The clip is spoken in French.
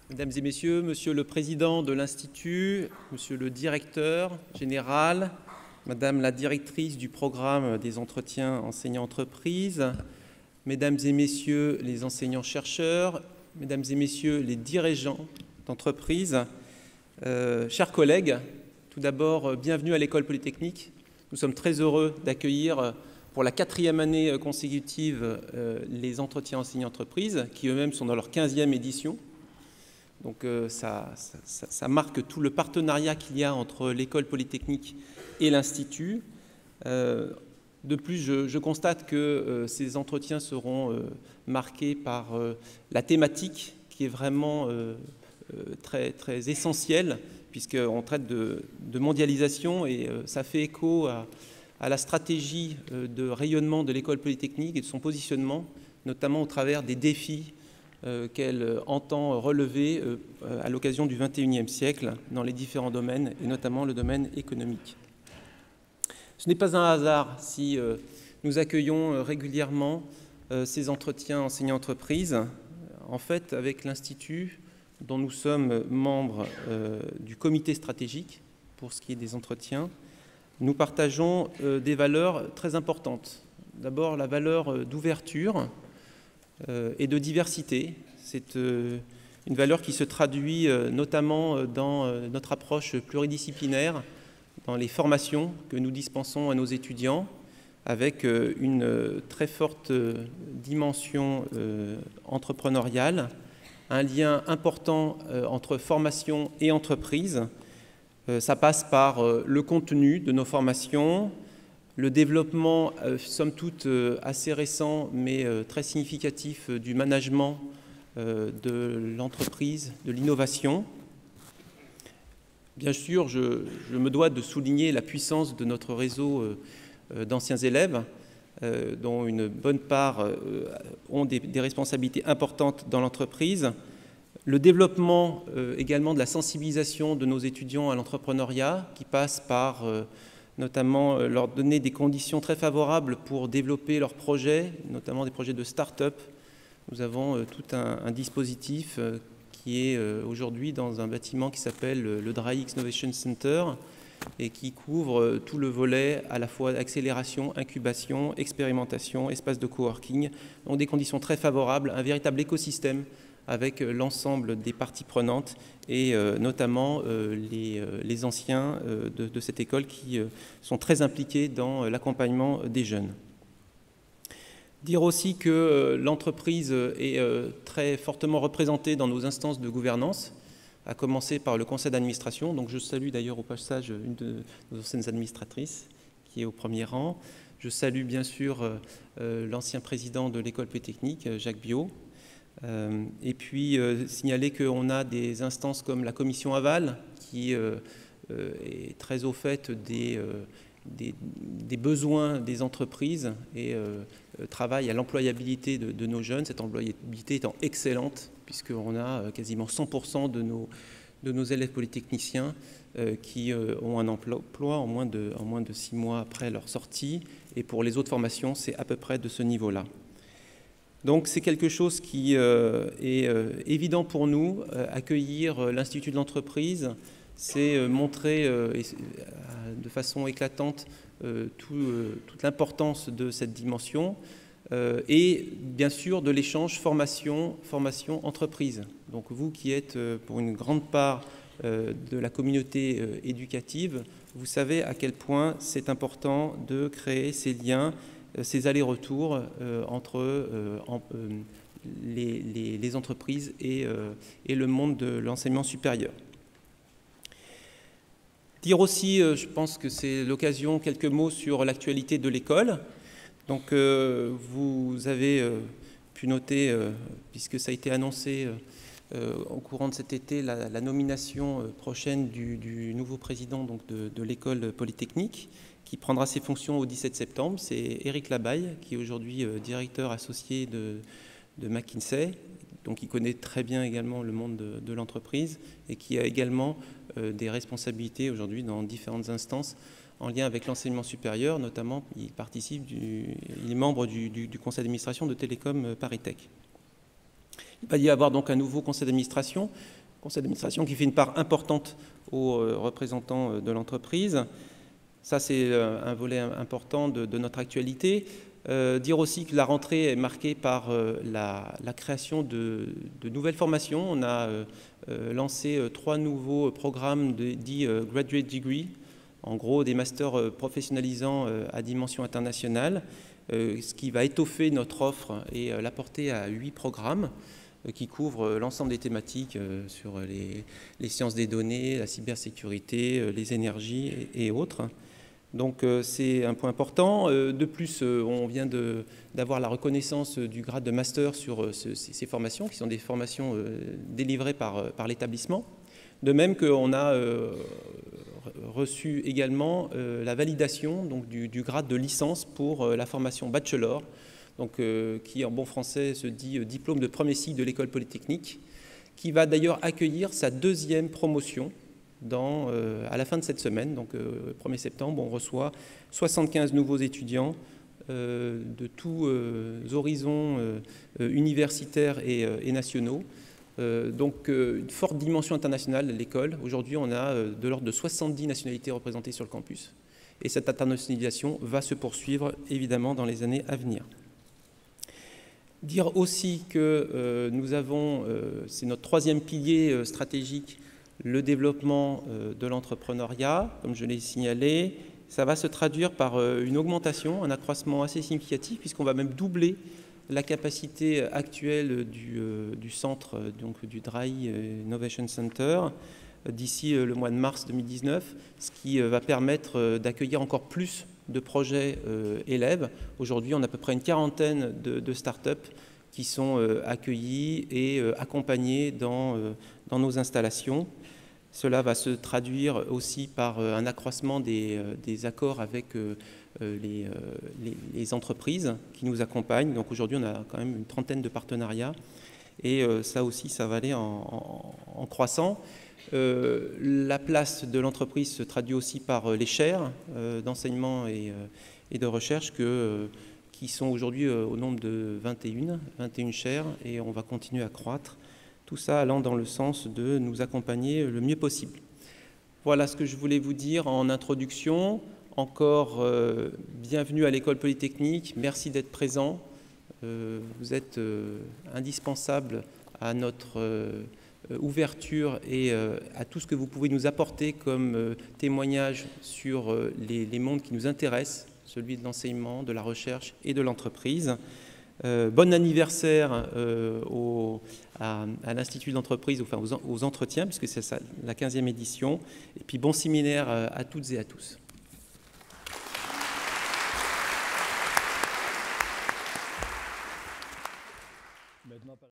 Mesdames et messieurs, monsieur le président de l'Institut, monsieur le directeur général, madame la directrice du programme des entretiens enseignants-entreprises, mesdames et messieurs les enseignants-chercheurs, mesdames et messieurs les dirigeants d'entreprise, chers collègues, tout d'abord, bienvenue à l'École Polytechnique. Nous sommes très heureux d'accueillir pour la 4e année consécutive les entretiens enseignants-entreprises, qui eux-mêmes sont dans leur 15e édition. Donc ça marque tout le partenariat qu'il y a entre l'École Polytechnique et l'Institut. De plus, je constate que ces entretiens seront marqués par la thématique qui est vraiment très, très essentielle, puisqu'on traite de mondialisation et ça fait écho à la stratégie de rayonnement de l'École Polytechnique et de son positionnement, notamment au travers des défis qu'elle entend relever à l'occasion du XXIe siècle dans les différents domaines, et notamment le domaine économique. Ce n'est pas un hasard si nous accueillons régulièrement ces entretiens enseignants-entreprises. En fait, avec l'Institut, dont nous sommes membres du comité stratégique pour ce qui est des entretiens, nous partageons des valeurs très importantes. D'abord, la valeur d'ouverture et de diversité. C'est une valeur qui se traduit notamment dans notre approche pluridisciplinaire, dans les formations que nous dispensons à nos étudiants, avec une très forte dimension entrepreneuriale, un lien important entre formation et entreprise. Ça passe par le contenu de nos formations, le développement, somme toute, assez récent, mais très significatif du management de l'entreprise, de l'innovation. Bien sûr, je me dois de souligner la puissance de notre réseau d'anciens élèves, dont une bonne part ont des responsabilités importantes dans l'entreprise. Le développement également de la sensibilisation de nos étudiants à l'entrepreneuriat, qui passe par notamment leur donner des conditions très favorables pour développer leurs projets, notamment des projets de start-up. Nous avons tout un dispositif qui est aujourd'hui dans un bâtiment qui s'appelle le DryX Innovation Center et qui couvre tout le volet à la fois accélération, incubation, expérimentation, espace de coworking, donc des conditions très favorables, un véritable écosystème avec l'ensemble des parties prenantes et notamment les anciens de cette école qui sont très impliqués dans l'accompagnement des jeunes. Dire aussi que l'entreprise est très fortement représentée dans nos instances de gouvernance, à commencer par le conseil d'administration. Donc je salue d'ailleurs au passage une de nos anciennes administratrices qui est au premier rang. Je salue bien sûr l'ancien président de l'École Polytechnique, Jacques Biot. Et puis signaler qu'on a des instances comme la commission aval qui est très au fait des besoins des entreprises et travaille à l'employabilité de nos jeunes, cette employabilité étant excellente puisqu'on a quasiment 100% de nos élèves polytechniciens qui ont un emploi en moins de 6 mois après leur sortie, et pour les autres formations c'est à peu près de ce niveau-là. Donc c'est quelque chose qui est évident pour nous. Accueillir l'Institut de l'entreprise, c'est montrer de façon éclatante toute l'importance de cette dimension et bien sûr de l'échange formation-entreprise. Donc vous qui êtes pour une grande part de la communauté éducative, vous savez à quel point c'est important de créer ces liens, ces allers-retours entre les entreprises et le monde de l'enseignement supérieur. Dire aussi, je pense que c'est l'occasion, quelques mots sur l'actualité de l'école. Donc vous avez pu noter, puisque ça a été annoncé au courant de cet été, la nomination prochaine du nouveau président donc, de l'École Polytechnique, qui prendra ses fonctions au 17 septembre. C'est Éric Labaille, qui est aujourd'hui directeur associé de McKinsey, donc il connaît très bien également le monde de l'entreprise et qui a également des responsabilités aujourd'hui dans différentes instances en lien avec l'enseignement supérieur, notamment il est membre du conseil d'administration de Télécom Paris Tech. Il va y avoir donc un nouveau conseil d'administration qui fait une part importante aux représentants de l'entreprise. Ça, c'est un volet important de notre actualité. Dire aussi que la rentrée est marquée par la création de nouvelles formations. On a lancé 3 nouveaux programmes dits Graduate Degree, en gros des masters professionnalisants à dimension internationale, ce qui va étoffer notre offre et la porter à 8 programmes qui couvrent l'ensemble des thématiques sur les sciences des données, la cybersécurité, les énergies et autres. Donc c'est un point important. De plus, on vient d'avoir la reconnaissance du grade de master sur ces formations, qui sont des formations délivrées par l'établissement. De même qu'on a reçu également la validation donc, du grade de licence pour la formation bachelor, donc, qui en bon français se dit diplôme de premier cycle de l'école polytechnique, qui va d'ailleurs accueillir sa 2e promotion à la fin de cette semaine, donc 1er septembre. On reçoit 75 nouveaux étudiants de tous horizons universitaires et nationaux. Donc une forte dimension internationale de l'école. Aujourd'hui, on a de l'ordre de 70 nationalités représentées sur le campus. Et cette internationalisation va se poursuivre évidemment dans les années à venir. Dire aussi que nous avons, c'est notre 3e pilier stratégique, le développement de l'entrepreneuriat, comme je l'ai signalé. Ça va se traduire par une augmentation, un accroissement assez significatif, puisqu'on va même doubler la capacité actuelle du centre, donc du DRAI Innovation Center, d'ici le mois de mars 2019, ce qui va permettre d'accueillir encore plus de projets élèves. Aujourd'hui, on a à peu près une quarantaine de start-up qui sont accueillis et accompagnés dans nos installations. Cela va se traduire aussi par un accroissement des accords avec les entreprises qui nous accompagnent. Donc aujourd'hui, on a quand même une trentaine de partenariats et ça aussi, ça va aller en croissant. La place de l'entreprise se traduit aussi par les chaires d'enseignement et de recherche qui sont aujourd'hui au nombre de 21 chaires, et on va continuer à croître. Tout ça allant dans le sens de nous accompagner le mieux possible. Voilà ce que je voulais vous dire en introduction. Encore bienvenue à l'École Polytechnique. Merci d'être présent. Vous êtes indispensable à notre ouverture et à tout ce que vous pouvez nous apporter comme témoignage sur les mondes qui nous intéressent, celui de l'enseignement, de la recherche et de l'entreprise. Bon anniversaire à l'Institut d'entreprise, enfin aux entretiens, puisque c'est ça, la 15e édition. Et puis bon séminaire à toutes et à tous.